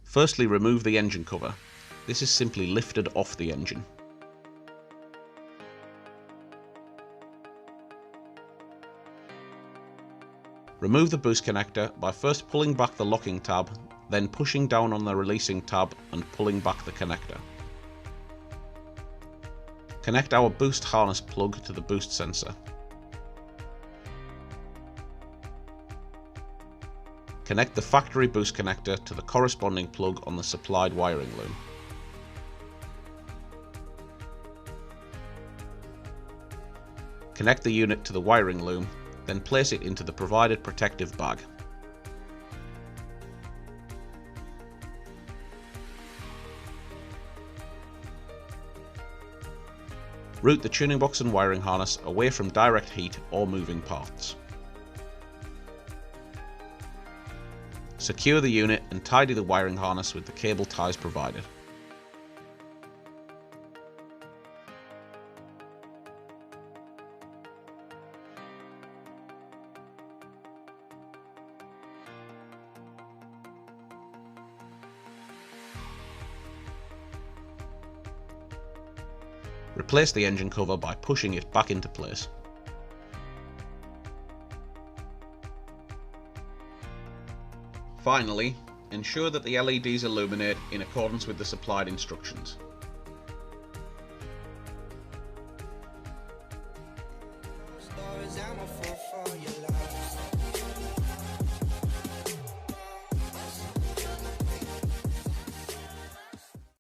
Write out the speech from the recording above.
Firstly, remove the engine cover. This is simply lifted off the engine. Remove the boost connector by first pulling back the locking tab, then pushing down on the releasing tab and pulling back the connector. Connect our boost harness plug to the boost sensor. Connect the factory boost connector to the corresponding plug on the supplied wiring loom. Connect the unit to the wiring loom, then place it into the provided protective bag. Route the tuning box and wiring harness away from direct heat or moving parts. Secure the unit and tidy the wiring harness with the cable ties provided. Replace the engine cover by pushing it back into place. Finally, ensure that the LEDs illuminate in accordance with the supplied instructions.